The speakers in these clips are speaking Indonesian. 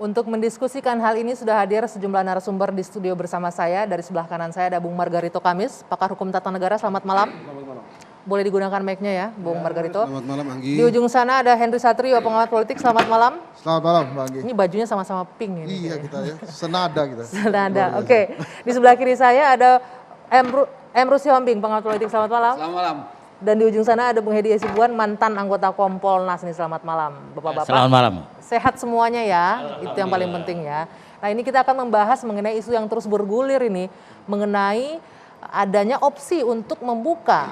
Untuk mendiskusikan hal ini sudah hadir sejumlah narasumber di studio bersama saya. Dari sebelah kanan saya ada Bung Margarito Kamis, pakar hukum tata negara. Selamat malam. Selamat malam. Boleh digunakan mic-nya ya, Bung Margarito. Selamat malam, Anggi. Di ujung sana ada Henry Satrio, pengamat politik. Selamat malam. Selamat malam, Mbak Anggi. Ini bajunya sama-sama pink ini. Iya kita ya, senada kita. Senada, oke. Di sebelah kiri saya ada Emru Sihombing, pengamat politik. Selamat malam. Selamat malam. Dan di ujung sana ada Bung Hedi Hasibuan, mantan anggota Kompolnas nih. Selamat malam, Bapak-bapak. Selamat malam. Sehat semuanya ya, itu yang paling penting ya. Nah ini kita akan membahas mengenai isu yang terus bergulir ini, mengenai adanya opsi untuk membuka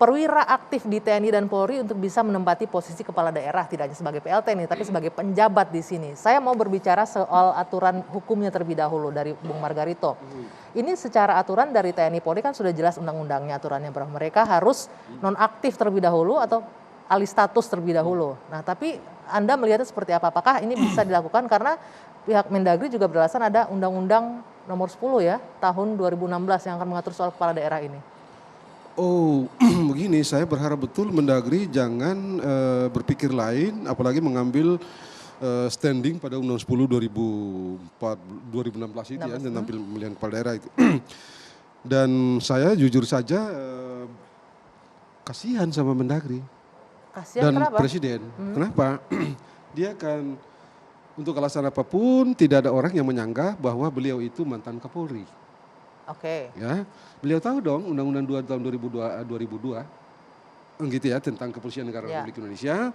perwira aktif di TNI dan Polri untuk bisa menempati posisi kepala daerah, tidak hanya sebagai PLT nih, tapi sebagai penjabat di sini. Saya mau berbicara soal aturan hukumnya terlebih dahulu dari Bung Margarito. Ini secara aturan dari TNI Polri kan sudah jelas undang-undangnya, aturannya bahwa mereka harus nonaktif terlebih dahulu atau alih status terlebih dahulu. Nah tapi Anda melihatnya seperti apa? Apakah ini bisa dilakukan? Karena pihak Mendagri juga beralasan ada Undang-Undang nomor 10 ya, tahun 2016 yang akan mengatur soal kepala daerah ini. Oh, begini, saya berharap betul Mendagri jangan berpikir lain, apalagi mengambil standing pada Undang 10 2016 itu ya, tentang pemilihan kepala daerah itu. Dan saya jujur saja kasihan sama Mendagri. Kasihan dan kenapa? Presiden. Kenapa? Dia kan untuk alasan apapun tidak ada orang yang menyanggah bahwa beliau itu mantan Kapolri. Oke. Ya, beliau tahu dong Undang-Undang 2 tahun 2002 gitu ya, tentang Kepolisian Negara Republik Indonesia.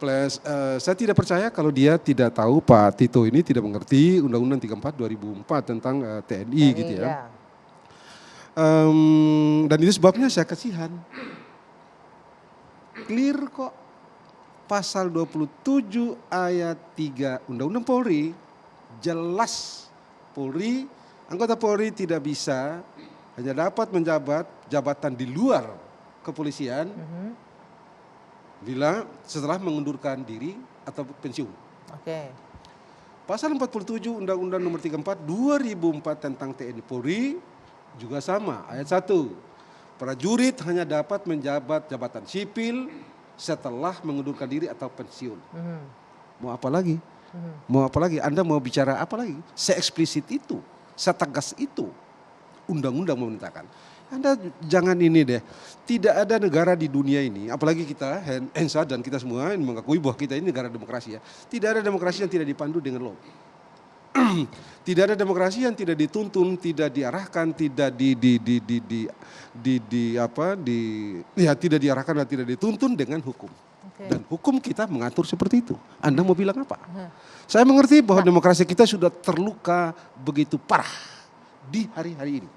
Plus saya tidak percaya kalau dia tidak tahu Pak Tito ini tidak mengerti Undang-Undang 34 2004 tentang TNI gitu ya. Dan itu sebabnya saya kasihan. Clear kok, pasal 27 ayat 3 Undang-Undang Polri, jelas Polri, anggota Polri tidak bisa hanya dapat menjabat jabatan di luar kepolisian bila setelah mengundurkan diri atau pensiun. Oke. Pasal 47 Undang-Undang nomor 34 2004 tentang TNI Polri juga sama, ayat 1. Prajurit hanya dapat menjabat jabatan sipil setelah mengundurkan diri atau pensiun. Mau apa lagi? Mau apa lagi? Anda mau bicara apa lagi? Se-eksplisit itu, setegas itu undang-undang memerintahkan. Anda jangan ini deh, tidak ada negara di dunia ini, apalagi kita, Hensa dan kita semua mengakui bahwa kita ini negara demokrasi ya. Tidak ada demokrasi yang tidak dipandu dengan law. Tidak ada demokrasi yang tidak dituntun, tidak diarahkan, tidak tidak diarahkan dan tidak dituntun dengan hukum. Dan hukum kita mengatur seperti itu. Anda mau bilang apa? Saya mengerti bahwa demokrasi kita sudah terluka begitu parah di hari-hari ini.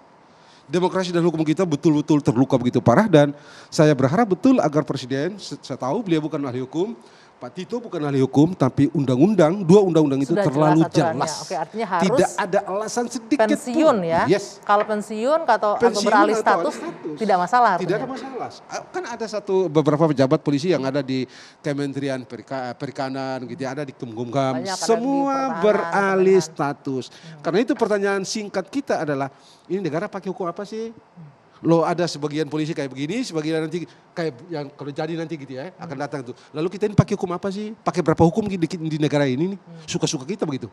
Demokrasi dan hukum kita betul-betul terluka begitu parah dan saya berharap betul agar Presiden, saya tahu beliau bukan ahli hukum, Pak Tito bukan ahli hukum, tapi undang-undang, dua undang-undang itu sudah terlalu jelas. Oke, artinya harus tidak ada alasan sedikit pensiun pun. ya. Yes. Kalau pensiun atau beralih status tidak masalah. Tidak ada masalah. Kan ada beberapa pejabat polisi yang ada di Kementerian Perikanan, gitu, ada di Kemenkumham, semua beralih status. Karena itu pertanyaan singkat kita adalah, ini negara pakai hukum apa sih? Lo ada sebagian polisi kayak begini, sebagian nanti kayak yang kalau jadi nanti gitu ya akan datang tuh. Lalu kita ini pakai hukum apa sih? Pakai berapa hukum di negara ini nih? Suka-suka kita begitu.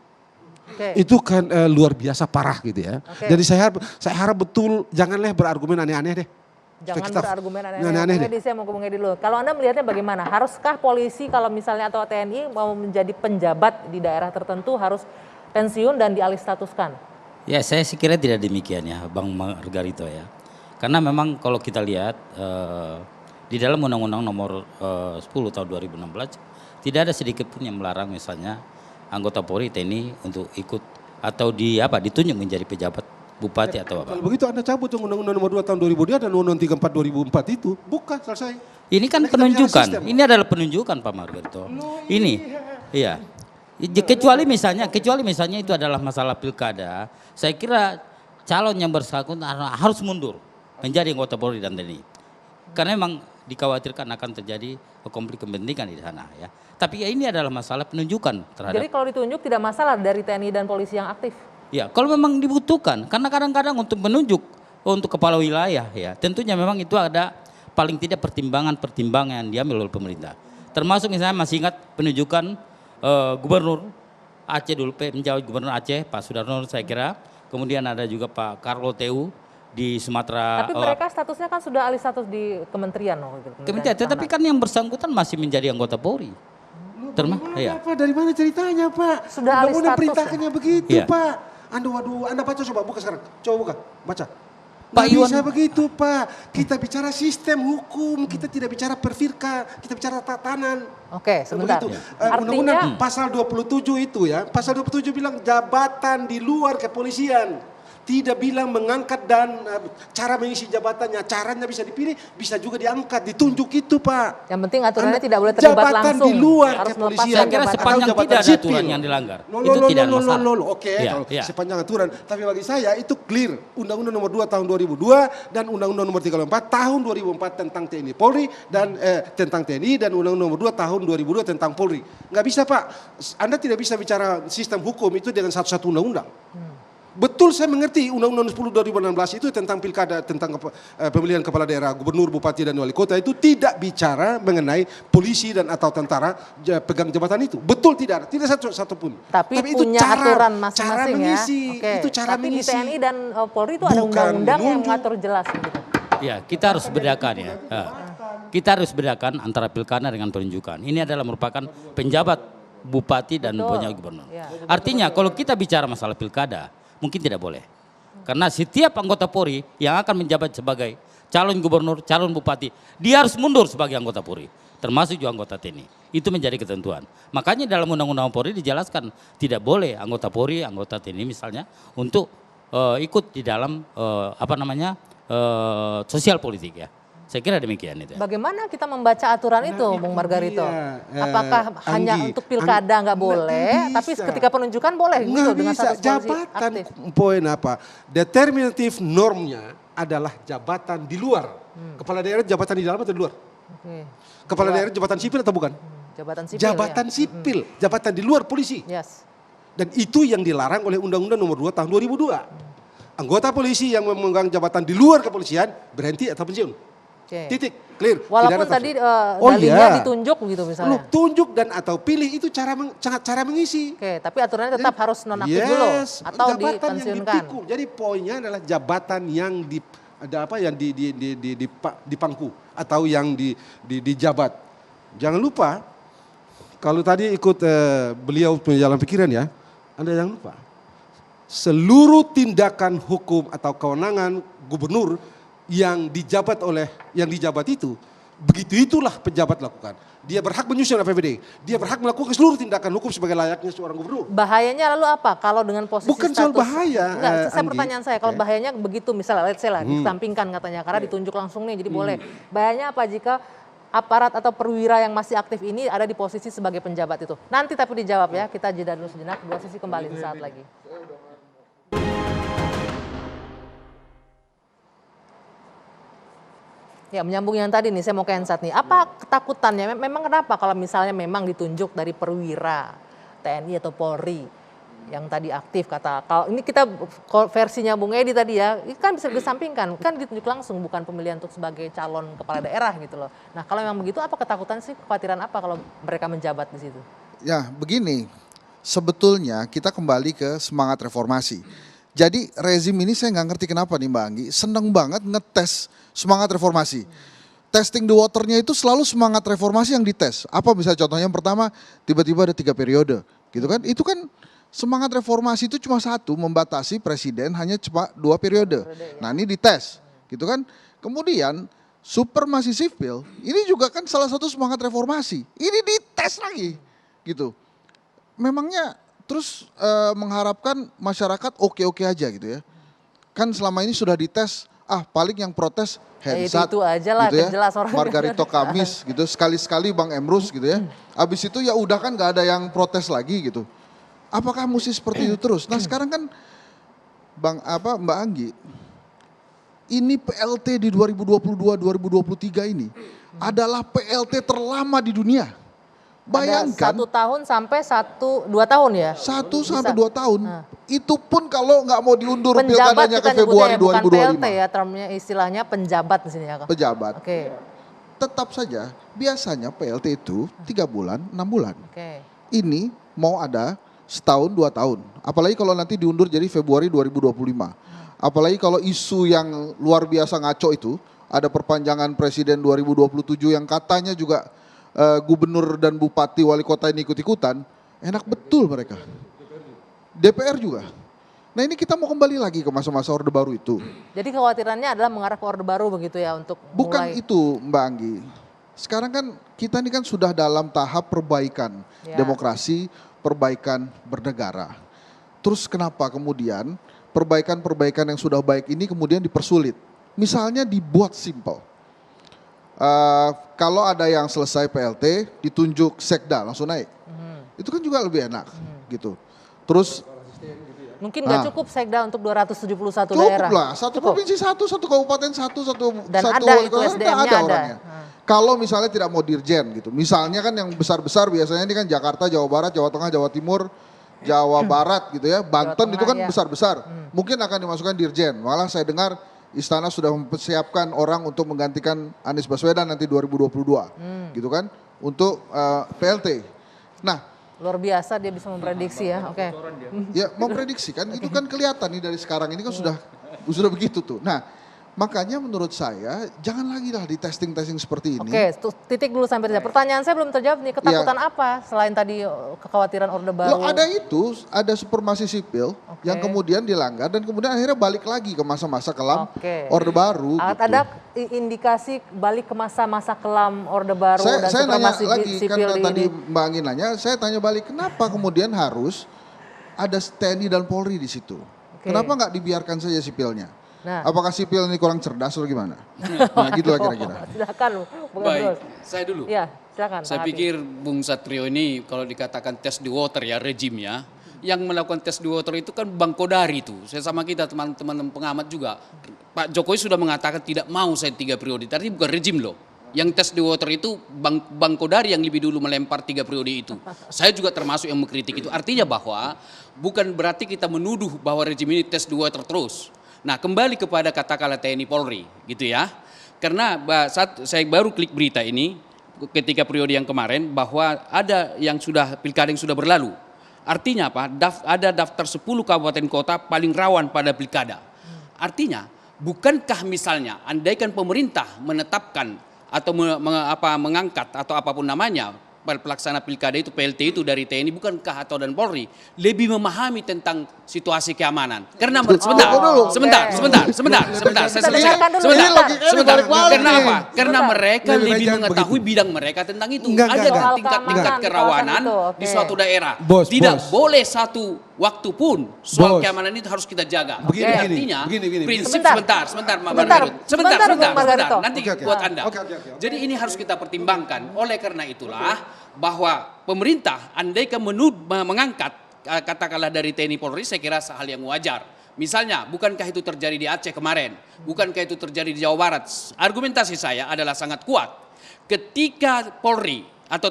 Itu kan luar biasa parah gitu ya. Jadi saya harap betul janganlah berargumen aneh-aneh deh. Jangan berargumen aneh-aneh. Jadi saya mau ngomongin dulu. Kalau Anda melihatnya bagaimana? Haruskah polisi kalau misalnya atau TNI mau menjadi penjabat di daerah tertentu harus pensiun dan dialih statuskan? Ya saya kira tidak demikian ya Bang Margarito ya. Karena memang kalau kita lihat di dalam Undang-Undang nomor 10 tahun 2016 tidak ada sedikit pun yang melarang misalnya anggota Polri TNI untuk ikut atau ditunjuk menjadi pejabat bupati atau apa. Kalau begitu Anda cabut Undang-Undang nomor 2 tahun 2002 dan Undang-Undang 34 2004 itu, bukan selesai. Ini kan penunjukan. Ini adalah penunjukan Pak Margarito. Ini iya. Kecuali misalnya itu adalah masalah pilkada, saya kira calon yang bersangkutan harus mundur menjadi anggota Polri dan TNI. Karena memang dikhawatirkan akan terjadi konflik kepentingan di sana ya. Tapi ya ini adalah masalah penunjukan terhadap. Jadi kalau ditunjuk tidak masalah dari TNI dan polisi yang aktif? Ya kalau memang dibutuhkan. Karena kadang-kadang untuk menunjuk untuk kepala wilayah ya. Tentunya memang itu ada paling tidak pertimbangan yang diambil oleh pemerintah. Termasuk misalnya masih ingat penunjukan gubernur Aceh dulu, penjabat Gubernur Aceh, Pak Sudarno saya kira. Kemudian ada juga Pak Carlo Teu di Sumatera. Tapi mereka statusnya kan sudah alih status di kementerian. Kementerian, tetapi kan yang bersangkutan masih menjadi anggota Polri. Iya. Pak, dari mana ceritanya Pak? Sudah alih status. Perintahkannya begitu Iya. Pak. Anda baca coba, buka sekarang. Coba buka, baca. Pak Nggak Iwan, bisa begitu Pak. Kita bicara sistem hukum, kita tidak bicara perfirka, kita bicara tatanan. Oke, sebentar. Undang-undang pasal 27 itu ya, pasal 27 bilang jabatan di luar kepolisian. Tidak bilang mengangkat dan cara mengisi jabatannya, caranya bisa dipilih, bisa juga diangkat, ditunjuk itu Pak. Yang penting aturannya tidak boleh terlibat jabatan langsung. di luar Harus kepolisian. saya kira sepanjang tidak ada aturan yang dilanggar. Itu tidak ada masalah. Oke, sepanjang aturan. Tapi bagi saya itu clear. Undang-Undang nomor 2 tahun 2002 dan Undang-Undang nomor 34 tahun 2004 tentang TNI Polri dan tentang TNI dan Undang-Undang nomor 2 tahun 2002 tentang Polri. Nggak bisa Pak. Anda tidak bisa bicara sistem hukum itu dengan satu-satu undang-undang. Betul saya mengerti Undang-Undang 10 2016 itu tentang pilkada, tentang pemilihan kepala daerah, gubernur, bupati dan wali kota itu tidak bicara mengenai polisi dan atau tentara pegang jabatan itu. Betul tidak satu pun. Tapi itu punya aturan masing-masing ya. Oke. Itu cara tapi mengisi. Di TNI dan Polri itu ada undang-undang yang mengatur jelas gitu. Ya, kita harus bedakan ya. Kita harus bedakan antara pilkada dengan penunjukan. Ini adalah merupakan penjabat bupati dan penjabat gubernur. Ya. Artinya kalau kita bicara masalah pilkada, mungkin tidak boleh. Karena setiap anggota Polri yang akan menjabat sebagai calon gubernur, calon bupati, dia harus mundur sebagai anggota Polri. Termasuk juga anggota TNI. Itu menjadi ketentuan. Makanya dalam Undang-Undang Polri dijelaskan tidak boleh anggota Polri, anggota TNI misalnya untuk ikut di dalam sosial politik ya. Saya kira demikian itu. Bagaimana kita membaca aturan itu, Bung Margarito? Apakah hanya untuk pilkada nggak boleh, tapi ketika penunjukan boleh gitu dengan status polisi jabatan aktif? Poin apa? Determinatif normnya adalah jabatan di luar. Kepala daerah jabatan di dalam atau di luar? Kepala daerah jabatan sipil atau bukan? Jabatan sipil. Jabatan sipil, jabatan di luar polisi. Yes. Dan itu yang dilarang oleh Undang-Undang nomor 2 tahun 2002. Anggota polisi yang memegang jabatan di luar kepolisian berhenti atau pensiun. Titik, clear. Walaupun tadi dalihnya ditunjuk gitu misalnya. Tunjuk dan atau pilih itu cara mengisi. Oke, tapi aturannya tetap harus nonaktif dulu atau jabatan dipensiunkan. Yang dipikul. Jadi poinnya adalah jabatan yang dipangku atau yang dijabat. Jangan lupa kalau tadi ikut beliau penjalan pikiran ya, Anda jangan lupa seluruh tindakan hukum atau kewenangan gubernur yang dijabat itu, begitu itulah pejabat lakukan. Dia berhak menyusun APBD, dia berhak melakukan seluruh tindakan hukum sebagai layaknya seorang gubernur. Bahayanya lalu apa kalau dengan posisi bukan status? Soal bahaya. Enggak, pertanyaan saya, kalau bahayanya begitu misalnya let's say lah, ditampingkan katanya karena ditunjuk langsung nih jadi boleh. Bahayanya apa jika aparat atau perwira yang masih aktif ini ada di posisi sebagai penjabat itu? Nanti tapi dijawab ya, kita jeda dulu sejenak, dua sisi kembali sesaat lagi. Ya, menyambung yang tadi nih, saya mau ke Ensat nih. Apa ketakutannya? Memang kenapa kalau misalnya memang ditunjuk dari perwira TNI atau Polri yang tadi aktif kata, kalau ini kita versinya Bung Edi tadi ya, ini kan bisa disampingkan, kan ditunjuk langsung bukan pemilihan untuk sebagai calon kepala daerah gitu loh. Nah kalau memang begitu apa ketakutan sih, kekhawatiran apa kalau mereka menjabat di situ? Ya begini, sebetulnya kita kembali ke semangat reformasi. Jadi rezim ini saya nggak ngerti kenapa nih Mbak Anggi, seneng banget ngetes semangat reformasi. Testing the waternya itu selalu semangat reformasi yang dites. Apa misalnya contohnya yang pertama tiba-tiba ada 3 periode gitu kan. Itu kan semangat reformasi itu cuma satu, membatasi presiden hanya cuma 2 periode. Nah ini dites gitu kan. Kemudian supremasi sipil ini juga kan salah satu semangat reformasi. Ini dites lagi gitu. Memangnya terus mengharapkan masyarakat oke-oke aja gitu ya. Kan selama ini sudah dites, paling yang protes Hensat, itu aja lah, gitu ya. jelas orang. Margarito Kamis gitu, sekali-sekali Bang Emrus gitu ya. Habis itu ya udah kan nggak ada yang protes lagi gitu. Apakah mesti seperti itu terus? Nah sekarang kan Mbak Anggi, ini PLT di 2022-2023 ini adalah PLT terlama di dunia. Bayangkan. Ada 1 tahun sampai 2 tahun ya? 1 sampai 2 tahun. Itu pun kalau nggak mau diundur pilkadanya ke Februari 2025. Bukan PLT ya, termnya istilahnya penjabat di sini ya. Pejabat. Oke. Tetap saja biasanya PLT itu 3 bulan, 6 bulan. Oke. Ini mau ada setahun 2 tahun. Apalagi kalau nanti diundur jadi Februari 2025. Apalagi kalau isu yang luar biasa ngaco itu, ada perpanjangan presiden 2027 yang katanya juga gubernur dan bupati wali kota ini ikut-ikutan, enak betul mereka. DPR juga. Nah ini kita mau kembali lagi ke masa-masa Orde Baru itu. Jadi kekhawatirannya adalah mengarah ke Orde Baru begitu ya untuk Bukan mulai. itu Mbak Anggi. Sekarang kan kita ini kan sudah dalam tahap perbaikan demokrasi, perbaikan bernegara. Terus kenapa kemudian perbaikan-perbaikan yang sudah baik ini kemudian dipersulit? Misalnya dibuat simpel. Kalau ada yang selesai PLT, ditunjuk sekda langsung naik. Itu kan juga lebih enak gitu. Terus Mungkin nggak cukup sekda untuk 271 cukup daerah. lah, satu provinsi satu kabupaten satu Dan satu ada wali itu kota, SDM-nya ada ada. orangnya. Kalau misalnya tidak mau dirjen gitu, misalnya kan yang besar-besar biasanya ini kan Jakarta, Jawa Barat, Jawa Tengah, Jawa Timur, Jawa Barat gitu ya, Banten Tengah, itu kan ya. besar-besar. Mungkin akan dimasukkan dirjen. Malah saya dengar Istana sudah mempersiapkan orang untuk menggantikan Anies Baswedan nanti 2022, gitu kan, untuk PLT. Nah, Luar biasa dia bisa memprediksi ya. Oke. ya memprediksi kan itu kan kelihatan nih dari sekarang ini kan sudah begitu tuh. Nah, makanya menurut saya jangan lagi lah di testing seperti ini. Oke, titik dulu sampai di sana. Pertanyaan saya belum terjawab nih. Ketakutan apa selain tadi kekhawatiran Orde Baru? Loh, ada supremasi sipil yang kemudian dilanggar dan kemudian akhirnya balik lagi ke masa-masa kelam Orde Baru. Gitu. Ada indikasi balik ke masa-masa kelam Orde Baru dan Saya nanya supremasi lagi sipil karena tadi ini. Mbak Angin nanya, saya tanya balik kenapa kemudian harus ada TNI dan Polri di situ? Kenapa nggak dibiarkan saja sipilnya? Nah. Apakah sipil ini kurang cerdas atau gimana? Nah gitu lah kira-kira. Silakan, Bung Baik, Andreas. saya dulu. Ya, silakan. Saya Pak Adi. pikir Bung Satrio ini kalau dikatakan test the water ya rejimnya, yang melakukan test the water itu kan Bang Kodari itu. Saya sama kita teman-teman pengamat juga. Pak Jokowi sudah mengatakan tidak mau saya 3 periode, tapi bukan rejim loh. Yang test the water itu Bang Kodari yang lebih dulu melempar 3 periode itu. Saya juga termasuk yang mengkritik itu. Artinya bahwa bukan berarti kita menuduh bahwa rejim ini test the water terus. Nah kembali kepada katakanlah TNI Polri gitu ya. Karena saat saya baru klik berita ini ketika periode yang kemarin bahwa ada yang sudah pilkada yang sudah berlalu. Artinya apa? Ada daftar 10 kabupaten kota paling rawan pada pilkada. Artinya bukankah misalnya andaikan pemerintah menetapkan atau mengangkat atau apapun namanya pelaksana pilkada itu PLT itu dari TNI bukankah atau dan Polri lebih memahami tentang situasi keamanan? Karena sebentar. Karena apa? Karena mereka lebih mengetahui bidang mereka tentang itu. Ada tingkat-tingkat kerawanan di suatu daerah. Tidak boleh satu waktu pun soal keamanan itu harus kita jaga. Artinya prinsip sebentar. Nanti buat Anda. Jadi ini harus kita pertimbangkan. Oleh karena itulah bahwa pemerintah andaikan mengangkat katakanlah dari TNI Polri saya kira hal yang wajar. Misalnya, bukankah itu terjadi di Aceh kemarin? Bukankah itu terjadi di Jawa Barat? Argumentasi saya adalah sangat kuat. Ketika Polri atau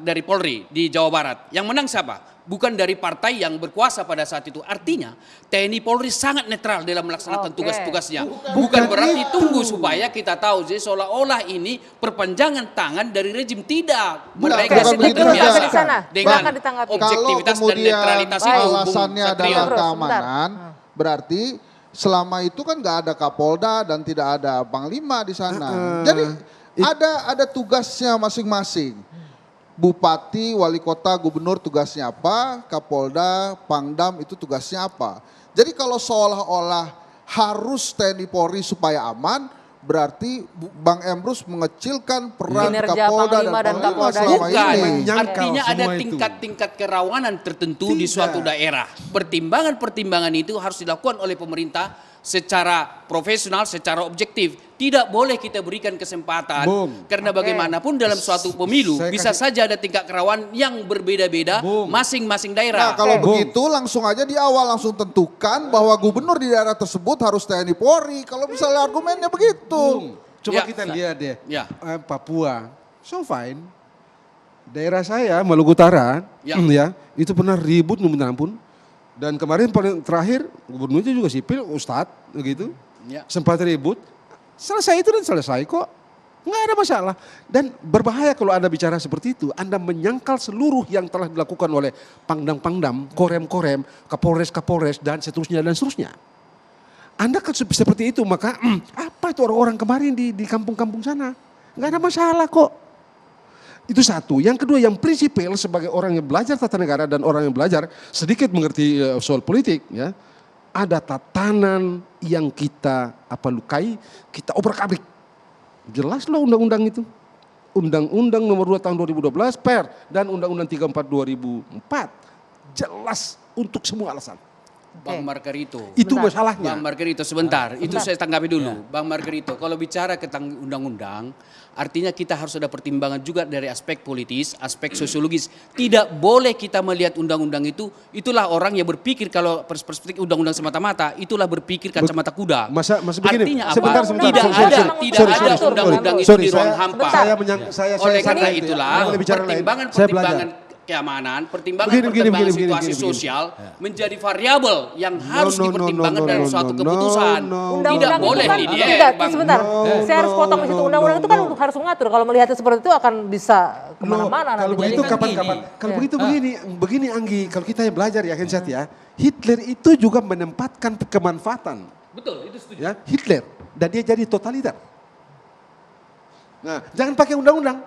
dari Polri di Jawa Barat, yang menang siapa? Bukan dari partai yang berkuasa pada saat itu. Artinya TNI Polri sangat netral dalam melaksanakan tugas-tugasnya. Bukan berarti tunggu supaya kita tahu jadi seolah-olah ini perpanjangan tangan dari rejim. Tidak. Mereka begitu biasa dengan ditanggapi. objektivitas kalau dan netralitas itu. alasannya Bung Satrio. adalah keamanan, berarti selama itu kan nggak ada Kapolda dan tidak ada Panglima di sana. Jadi ada tugasnya masing-masing. Bupati, wali kota, gubernur tugasnya apa, Kapolda, Pangdam itu tugasnya apa. Jadi kalau seolah-olah harus TNI Polri supaya aman, berarti Bang Emrus mengecilkan peran Kinerja Kapolda Panglima dan Panglima Kapolda. selama Bukan, ini. artinya ada semua itu. tingkat-tingkat kerawanan tertentu di suatu daerah. Pertimbangan-pertimbangan itu harus dilakukan oleh pemerintah secara profesional, secara objektif. Tidak boleh kita berikan kesempatan. Karena bagaimanapun dalam suatu pemilu bisa saja ada tingkat kerawanan yang berbeda-beda masing-masing daerah. Nah kalau begitu langsung aja di awal langsung tentukan bahwa gubernur di daerah tersebut harus TNI Polri. Kalau misalnya argumennya begitu. Coba Ya. kita lihat deh, Ya. Papua, so fine. Daerah saya Maluku Utara, ya itu pernah ribut minta ampun. Dan kemarin paling terakhir gubernurnya juga sipil, Ustadz, begitu. Ya. Sempat ribut, selesai itu dan selesai kok. Nggak ada masalah. Dan berbahaya kalau Anda bicara seperti itu. Anda menyangkal seluruh yang telah dilakukan oleh pangdam-pangdam, korem-korem, kapolres-kapolres, dan seterusnya, dan seterusnya. Anda kan seperti itu, maka apa itu orang-orang kemarin di kampung-kampung sana? Nggak ada masalah kok. Itu satu. Yang kedua, yang prinsipil sebagai orang yang belajar tata negara dan orang yang belajar sedikit mengerti soal politik, ya, ada tatanan yang kita lukai, kita obrak-abrik. Jelaslah undang-undang itu. Undang-undang nomor 2 tahun 2012 PER dan Undang-undang 34 2004. Jelas untuk semua alasan. Bang Margarito. Itu Sebentar. masalahnya. Bang Margarito sebentar, itu saya tanggapi dulu. Bang Margarito, kalau bicara tentang undang-undang, artinya kita harus ada pertimbangan juga dari aspek politis, aspek sosiologis. Tidak boleh kita melihat undang-undang itu, itulah orang yang berpikir kalau perspektif undang-undang semata-mata, itulah berpikir kacamata kuda. Masa begini, Artinya apa? sebentar, Tidak sorry, ada, sorry, tidak sorry, ada sorry, undang-undang itu sorry, di ruang saya- hampa. saya Oleh karena itu ya, itulah nggak boleh bicara lain. Saya belajar. pertimbangan keamanan, pertimbangan Begini, situasi begini. sosial menjadi variabel yang harus dipertimbangkan no, dalam no, suatu no, keputusan. no, no. Tidak Undang-undang itu boleh kan, ini enggak, Bang. sebentar. Saya harus potong di situ. Undang-undang itu kan harus mengatur. Kalau melihatnya seperti itu akan bisa kemana-mana. Kalau nanti. begitu Jadi kan kapan-kapan. gini. Kalau begitu begini Anggi. Kalau kita yang belajar ya Hensat ya, Hitler itu juga menempatkan kemanfaatan. Betul, itu setuju. Ya, Hitler dan dia jadi totaliter. Nah, jangan pakai undang-undang.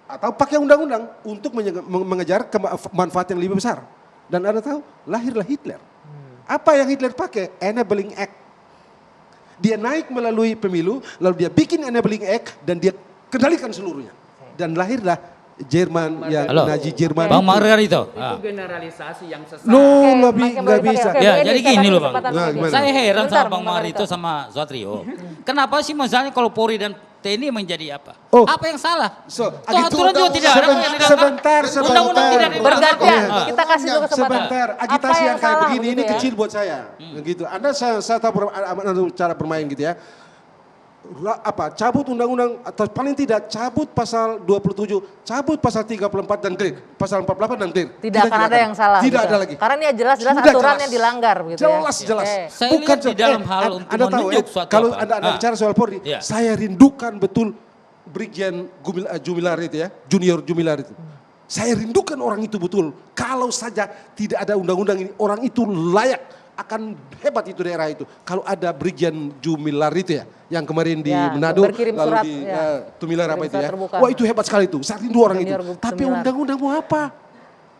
Atau pakai undang-undang untuk mengejar manfaat yang lebih besar. Dan Anda tahu, lahirlah Hitler. Apa yang Hitler pakai? Enabling Act. Dia naik melalui pemilu, lalu dia bikin Enabling Act dan dia kendalikan seluruhnya. Dan lahirlah Jerman yang Halo. Nazi Jerman. Bang itu. Margarito. Itu generalisasi yang sesat. No, Oke, lebih Mas, nggak boleh bisa. pakai. Ya, Oke, jadi ini gini loh kesempatan Bang. lagi. Gimana? Saya heran Bentar, sama Bang Marito sama Suatrio. Kenapa sih misalnya kalau Polri dan TNI menjadi apa? Oh. Apa yang salah? So, Toh aturan juga tidak ada. yang dilakukan. sebentar. Undang-undang tidak dilakukan. Bergantian. Iya. Kita kasih dulu kesempatan. Sebentar, Apa agitasi yang kayak salah begini ini begitu ya? kecil buat saya. Gitu. Anda saya tahu cara bermain gitu ya. Cabut undang-undang atau paling tidak cabut pasal 27, cabut pasal 34 dan clear, pasal 48 dan clear. Tidak akan ada yang salah. Tidak gitu. ada lagi. Karena ini jelas-jelas Sudah aturannya jelas. dilanggar begitu ya. Jelas. Oke. Saya lihat di dalam hal untuk Anda tahu menunjuk suatu kalau apa. Anda bicara soal Polri, Iya. saya rindukan betul Brigjen Jumilar itu ya, Junior Jumilar itu. Saya rindukan orang itu betul. Kalau saja tidak ada undang-undang ini, orang itu layak, akan hebat itu daerah itu. Kalau ada Brigjen Jumilar itu ya, yang kemarin di Ya, Manado, berkirim lalu surat, di ya. Tumilar apa Berkirim itu surat ya. terbuka. Wah itu hebat sekali itu, saya rindu orang itu. Junior Tapi Jumilar. undang-undang mau apa?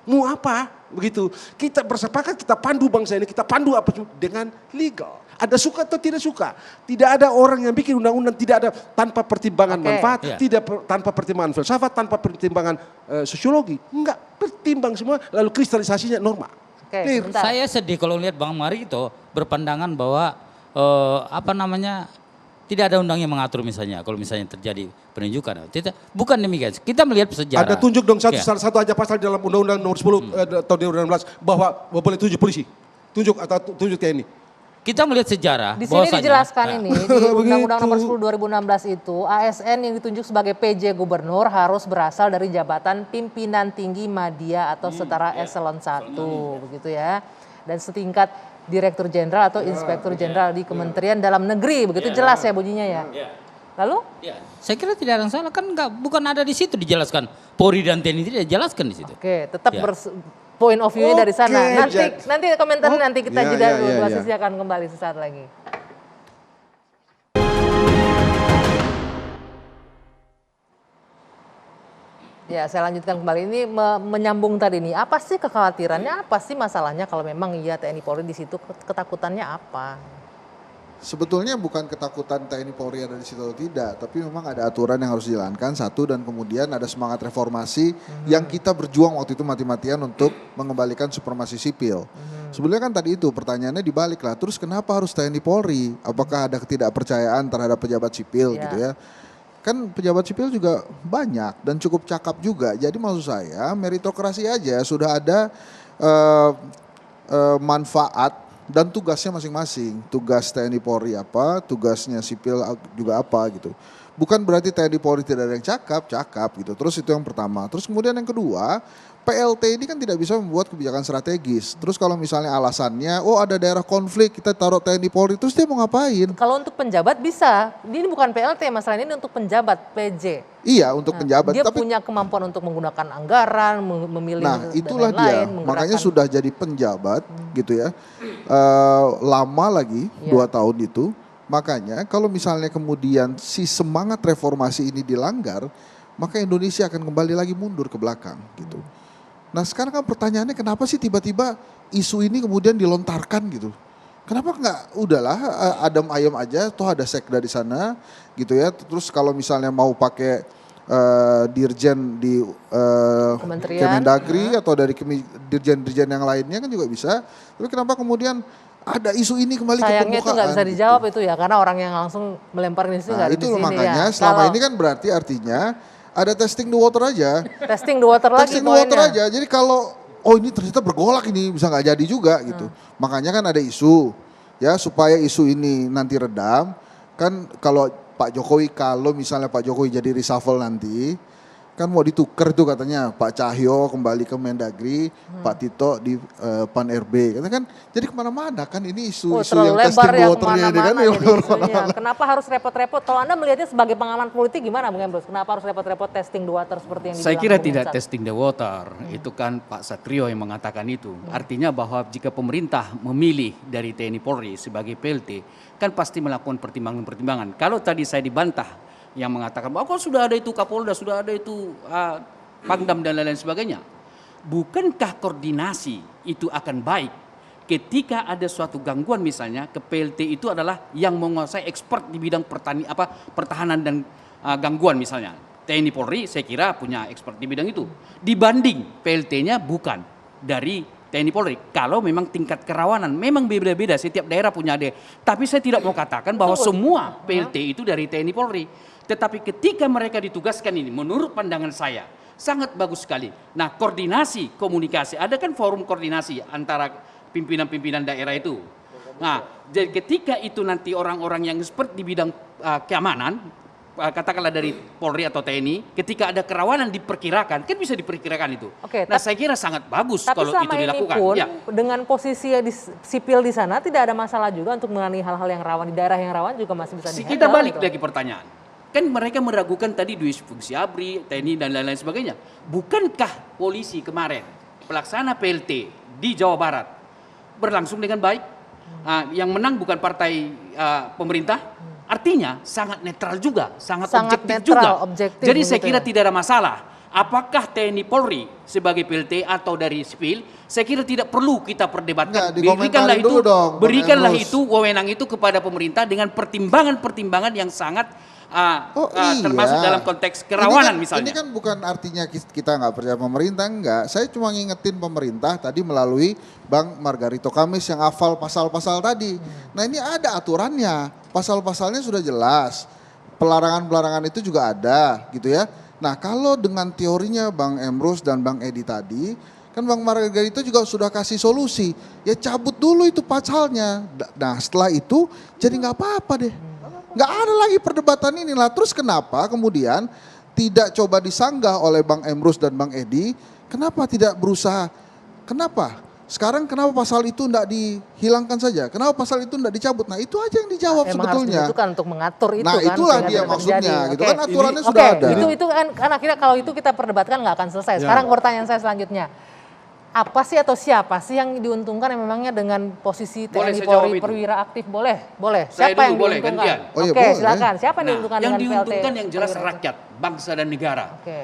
Mau apa? Begitu. Kita bersepakat, kita pandu bangsa ini, kita pandu apa dengan legal. Ada suka atau tidak suka. Tidak ada orang yang bikin undang-undang tidak ada tanpa pertimbangan Oke. manfaat, Iya. tanpa pertimbangan filsafat, tanpa pertimbangan sosiologi. Enggak, pertimbang semua lalu kristalisasinya norma. Oke, Clear. sebentar. Saya sedih kalau lihat Bang Marito berpandangan bahwa tidak ada undang yang mengatur misalnya kalau misalnya terjadi penunjukan. Bukan demikian. Kita melihat sejarah. Ada tunjuk dong Ya. salah satu aja pasal di dalam Undang-Undang Nomor 10 tahun 2016 bahwa boleh tunjuk polisi. Tunjuk atau tunjuk TNI. Kita melihat sejarah. Di sini bahwasanya- dijelaskan Nah, ini di Undang-Undang Nomor 10 2016 itu ASN yang ditunjuk sebagai PJ Gubernur harus berasal dari jabatan pimpinan tinggi media atau setara eselon 1 begitu ya. Dan setingkat Direktur Jenderal atau Inspektur Jenderal di Kementerian Dalam Negeri begitu jelas ya bunyinya ya. Lalu Ya, saya kira tidak ada yang salah kan bukan ada di situ dijelaskan. Polri dan TNI tidak dijelaskan di situ. oke tetap Ya. point of view-nya dari sana. Oke, Nanti komentarnya nanti kita Ya, jeda ya, dulu. ya, Dua ya. sisi akan kembali sesaat lagi. Ya, saya lanjutkan kembali. Ini menyambung tadi nih. Apa sih kekhawatirannya? Apa sih masalahnya kalau memang iya TNI Polri di situ ketakutannya apa? Sebetulnya bukan ketakutan TNI Polri ada di situ atau tidak, tapi memang ada aturan yang harus dijalankan satu dan kemudian ada semangat reformasi yang kita berjuang waktu itu mati-matian untuk mengembalikan supremasi sipil. Sebenarnya kan tadi itu pertanyaannya dibalik lah, terus kenapa harus TNI Polri? Apakah ada ketidakpercayaan terhadap pejabat sipil Ya. gitu ya? Kan pejabat sipil juga banyak dan cukup cakap juga. Jadi maksud saya meritokrasi aja sudah ada manfaat dan tugasnya masing-masing. Tugas TNI Polri apa, tugasnya sipil juga apa gitu. Bukan berarti TNI Polri tidak ada yang cakap gitu. Terus itu yang pertama. Terus kemudian yang kedua, PLT ini kan tidak bisa membuat kebijakan strategis. Terus kalau misalnya alasannya, oh ada daerah konflik, kita taruh TNI Polri, terus dia mau ngapain? Kalau untuk penjabat bisa. Ini bukan PLT masalah ini untuk penjabat PJ. Iya, untuk penjabat. Dia Tapi punya kemampuan untuk menggunakan anggaran, memilih nah, dan itulah lain-lain, dia. Makanya sudah jadi penjabat gitu ya. Lama lagi, Iya. 2 tahun itu. Makanya kalau misalnya kemudian si semangat reformasi ini dilanggar, maka Indonesia akan kembali lagi mundur ke belakang gitu. Nah sekarang kan pertanyaannya kenapa sih tiba-tiba isu ini kemudian dilontarkan gitu. Kenapa nggak udahlah adem ayem aja, toh ada sekda di sana gitu ya. Terus kalau misalnya mau pakai dirjen di Kementerian, Kemendagri atau dari dirjen-dirjen yang lainnya kan juga bisa. Tapi kenapa kemudian ada isu ini kembali ke sayangnya itu permukaan? nggak bisa gitu. dijawab itu ya, karena orang yang langsung melempar isu Nah nggak ada itu di sini makanya ya. selama Kalau ini kan berarti artinya ada testing the water aja. testing the water lagi Testing the water poinnya. aja. Jadi kalau oh ini ternyata bergolak ini bisa nggak jadi juga gitu. Makanya kan ada isu ya supaya isu ini nanti redam. Kan kalau Pak Jokowi kalau misalnya Pak Jokowi jadi reshuffle nanti kan mau ditukar tuh katanya Pak Cahyo kembali ke Mendagri, Pak Tito di Pan RB. Karena kan jadi kemana-mana kan ini Oh, isu-isu terlalu yang lebar testing the ya waternya ini kan. kemana-mana yang jadi isunya. kemana-mana. Kenapa harus repot-repot? Kalau Anda melihatnya sebagai pengamat politik gimana Bung Emrus? Kenapa harus repot-repot testing the water seperti yang Saya dibilang kira Bung tidak Hensat? testing the water, itu kan Pak Satrio yang mengatakan itu. Artinya bahwa jika pemerintah memilih dari TNI Polri sebagai PLT, kan pasti melakukan pertimbangan-pertimbangan. Kalau tadi saya dibantah yang mengatakan bahwa kok sudah ada itu Kapolda, sudah ada itu Pangdam dan lain-lain sebagainya. Bukankah koordinasi itu akan baik ketika ada suatu gangguan misalnya ke PLT itu adalah yang menguasai expert di bidang pertahanan dan gangguan misalnya. TNI Polri saya kira punya expert di bidang itu. Dibanding PLT-nya bukan dari TNI Polri. Kalau memang tingkat kerawanan memang beda-beda, setiap daerah punya ada. Tapi saya tidak mau katakan bahwa semua PLT itu dari TNI Polri. Tetapi ketika mereka ditugaskan ini menurut pandangan saya sangat bagus sekali. Nah, koordinasi, komunikasi, ada kan forum koordinasi antara pimpinan-pimpinan daerah itu. Nah, jadi ketika itu nanti orang-orang yang expert di bidang keamanan, katakanlah dari Polri atau TNI, ketika ada kerawanan diperkirakan, kan bisa diperkirakan itu. Oke, Nah, saya kira sangat bagus Tapi kalau selama itu ini dilakukan. pun Ya. dengan posisi sipil di sana tidak ada masalah juga untuk menangani hal-hal yang rawan di daerah yang rawan juga masih bisa di-handle. Kita balik gitu. lagi pertanyaan. Kan mereka meragukan tadi dua fungsi ABRI, TNI dan lain-lain sebagainya. Bukankah polisi kemarin pelaksana PLT di Jawa Barat berlangsung dengan baik? Yang menang bukan partai pemerintah, artinya sangat netral juga, sangat objektif netral, juga. objektif Jadi saya begitu kira ya. tidak ada masalah. Apakah TNI Polri sebagai PLT atau dari sipil, saya kira tidak perlu kita perdebatkan. Enggak, dikomentarin dulu dong, Bang Berikanlah Emrus. itu wewenang itu kepada pemerintah dengan pertimbangan-pertimbangan yang sangat termasuk dalam konteks kerawanan misalnya. Ini kan bukan artinya kita nggak percaya pemerintah, enggak. Saya cuma ngingetin pemerintah tadi melalui Bang Margarito Kamis yang hafal pasal-pasal tadi. Nah ini ada aturannya, pasal-pasalnya sudah jelas. Pelarangan-pelarangan itu juga ada gitu ya. Nah kalau dengan teorinya Bang Emrus dan Bang Edi tadi, kan Bang Margarito juga sudah kasih solusi. Ya cabut dulu itu pasalnya. Nah setelah itu jadi nggak apa-apa deh. Nggak ada lagi perdebatan inilah. Terus kenapa kemudian tidak coba disanggah oleh Bang Emrus dan Bang Edi? Kenapa tidak berusaha? Kenapa? Sekarang kenapa pasal itu tidak dihilangkan saja? Kenapa pasal itu tidak dicabut? Nah itu aja yang dijawab Emang sebetulnya. harus dibutuhkan untuk mengatur itu Nah kan. itulah sehingga dia tidak maksudnya terjadi. gitu Oke. kan aturannya Oke, sudah ada. itu kan akhirnya kalau itu kita perdebatkan nggak akan selesai. Sekarang pertanyaan saya selanjutnya. Apa sih atau siapa sih yang diuntungkan yang memangnya dengan posisi Boleh TNI saya jawab Polri itu. perwira aktif? Boleh. Saya Siapa dulu yang boleh, diuntungkan? gantian. Oh iya, Oke, boleh. silakan. Siapa yang Nah, diuntungkan yang dengan diuntungkan PLT yang jelas perwira aktif? rakyat, bangsa dan negara. Oke.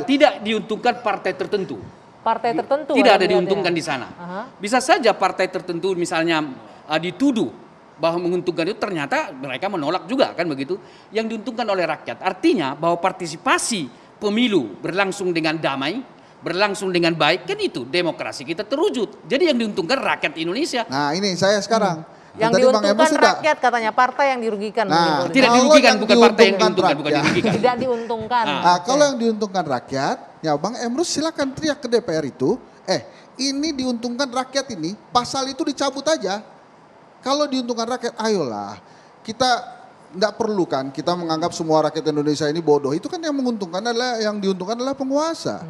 Tidak diuntungkan partai tertentu. Partai tertentu. Tidak Anda ada melihatnya? diuntungkan di sana. Aha. Bisa saja partai tertentu misalnya dituduh bahwa menguntungkan itu ternyata mereka menolak juga kan begitu. Yang diuntungkan oleh rakyat. Artinya bahwa partisipasi pemilu berlangsung dengan damai, berlangsung dengan baik, kan itu demokrasi kita terwujud. Jadi yang diuntungkan rakyat Indonesia. Nah ini saya sekarang. Yang Tadi Bang diuntungkan Emrus sudah. rakyat katanya, partai yang dirugikan. Nah, begitu. Tidak Kalau dirugikan, yang bukan partai yang diuntungkan diuntungkan, bukan rakyat. dirugikan. Tidak diuntungkan. Nah, kalau yang diuntungkan rakyat, ya Bang Emrus silakan teriak ke DPR itu, ini diuntungkan rakyat ini, pasal itu dicabut aja. Kalau diuntungkan rakyat, ayolah. Kita nggak perlu kan kita menganggap semua rakyat Indonesia ini bodoh. Itu kan yang diuntungkan adalah penguasa.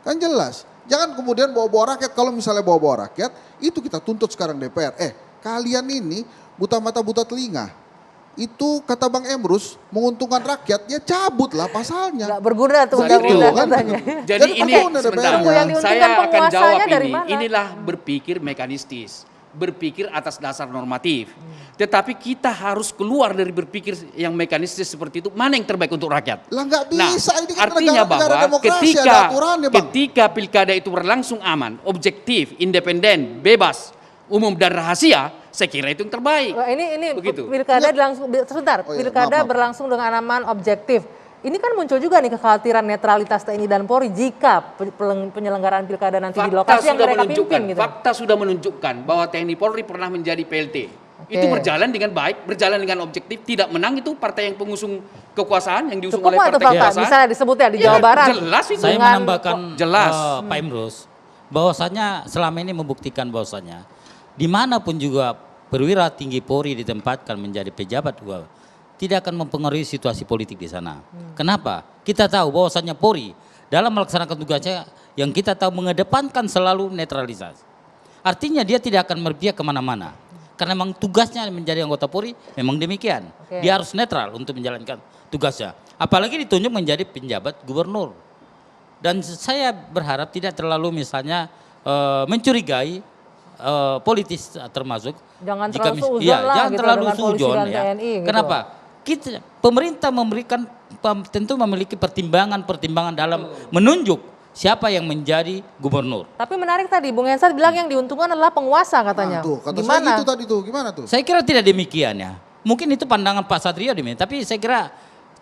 Kan jelas. Jangan kemudian bawa-bawa rakyat. Kalau misalnya bawa-bawa rakyat, itu kita tuntut sekarang DPR. Kalian ini buta mata buta telinga. Itu kata Bang Emrus menguntungkan rakyat, ya cabutlah pasalnya. Nggak berguna tuh Begitu, undang-undang kan? katanya. Jadi Jadi ini apa sebentar, DPR-nya? Yang diuntungkan saya akan penguasanya jawab dari ini. mana? Inilah berpikir mekanistis, berpikir atas dasar normatif. Tetapi kita harus keluar dari berpikir yang mekanistis seperti itu. Mana yang terbaik untuk rakyat? Lah nggak bisa, ini kan artinya negara bahwa demokrasi, ada aturannya, Bang. ketika pilkada itu berlangsung aman, objektif, independen, bebas, umum dan rahasia, saya kira itu yang terbaik. Wah, ini Begitu. pilkada sebentar, Oh iya, pilkada maaf. berlangsung dengan aman, objektif. Ini kan muncul juga nih kekhawatiran netralitas TNI dan Polri jika penyelenggaraan pilkada nanti di lokasi yang mereka pimpin gitu. Fakta sudah menunjukkan bahwa TNI Polri pernah menjadi PLT. Oke. Itu berjalan dengan baik, berjalan dengan objektif, tidak menang itu partai yang pengusung kekuasaan yang diusung Cukup oleh nggak tuh partai fakta? kekuasaan. Misalnya disebutnya di Iya, Jawa Barat. jelas itu. Saya Dengan- menambahkan jelas. Pak Emrus bahwasanya selama ini membuktikan bahwasanya dimanapun juga perwira tinggi Polri ditempatkan menjadi pejabat juga tidak akan mempengaruhi situasi politik di sana. Kenapa? Kita tahu bahwasanya Polri dalam melaksanakan tugasnya yang kita tahu mengedepankan selalu netralisasi. Artinya dia tidak akan berpihak kemana-mana. Karena memang tugasnya menjadi anggota Polri memang demikian. Oke. Dia harus netral untuk menjalankan tugasnya. Apalagi ditunjuk menjadi penjabat gubernur. Dan saya berharap tidak terlalu misalnya mencurigai politis termasuk. Jangan jika terlalu mis- suuzon iya, lah jangan gitu terlalu dengan polisi suuzon dan ya. TNI gitu. Kenapa? Pemerintah tentu memiliki pertimbangan-pertimbangan dalam menunjuk siapa yang menjadi gubernur. Tapi menarik tadi Bung Hensat bilang yang diuntungkan adalah penguasa katanya. Tuh, kata saya Gimana? gitu tadi tuh, gimana tuh? Saya kira tidak demikian ya. Mungkin itu pandangan Pak Satrio demikian, tapi saya kira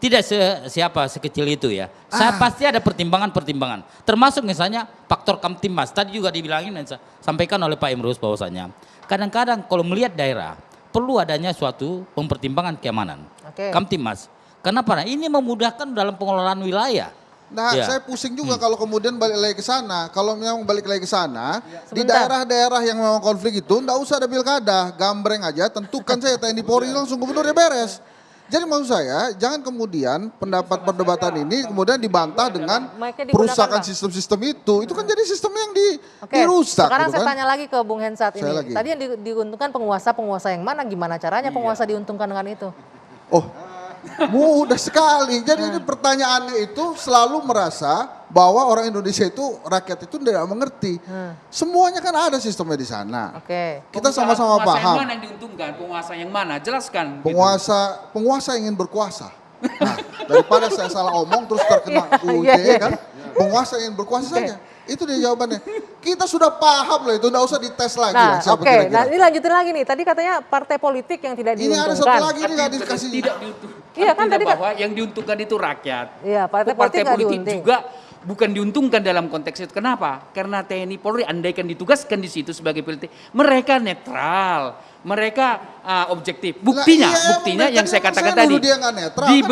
tidak siapa sekecil itu ya. Saya pasti ada pertimbangan-pertimbangan. Termasuk misalnya faktor Kamtimas. Tadi juga dibilangin dan sampaikan oleh Pak Emrus bahwasanya kadang-kadang kalau melihat daerah perlu adanya suatu mempertimbangkan keamanan. Oke. Kamtimas. Kenapa? Ini memudahkan dalam pengelolaan wilayah. Nah, Ya. saya pusing juga kalau kemudian balik lagi ke sana. Kalau memang balik lagi ke sana, di Sebentar. daerah-daerah yang memang konflik itu, enggak usah ada pilkada, gambreng aja, tentukan saya TNI Polri langsung gubernur ya beres. Jadi maksud saya, jangan kemudian pendapat perdebatan ini kemudian dibantah dengan Mic-nya digunakan, perusakan Bang. sistem-sistem itu. Itu kan jadi sistem yang Oke, dirusak. sekarang gitu saya kan. tanya lagi ke Bung Hensat ini. Saya lagi. Tadi yang diuntungkan penguasa yang mana? Gimana caranya penguasa diuntungkan dengan itu? Oh, mudah sekali. Jadi ini pertanyaannya itu selalu merasa bahwa orang Indonesia itu, rakyat itu tidak mengerti. Semuanya kan ada sistemnya di sana. Oke. Kita sama-sama Penguasa paham. yang mana yang diuntungkan? Penguasa yang mana? Jelaskan. gitu. Penguasa ingin berkuasa. Nah, daripada saya salah omong terus terkena UITE iya. kan. Penguasa ingin berkuasa saja. Itu dia jawabannya. Kita sudah paham loh itu, enggak usah dites lagi Nah, lah siapa oke. kira-kira. Nah, ini lanjutin lagi nih. Tadi katanya partai politik yang tidak Ini ada satu diuntungkan. lagi nih nggak dikasih. Tidak diuntungkan. Iya, kan Artinya tadi kan- bahwa yang diuntungkan itu rakyat. Iya, partai politik nggak diuntung. juga bukan diuntungkan dalam konteks itu. Kenapa? Karena TNI Polri andaikan ditugaskan di situ sebagai PLT, mereka netral, mereka objektif. Buktinya, Lah, iya, buktinya emang yang saya mereka katakan nuduh tadi dia nggak netral, di kan?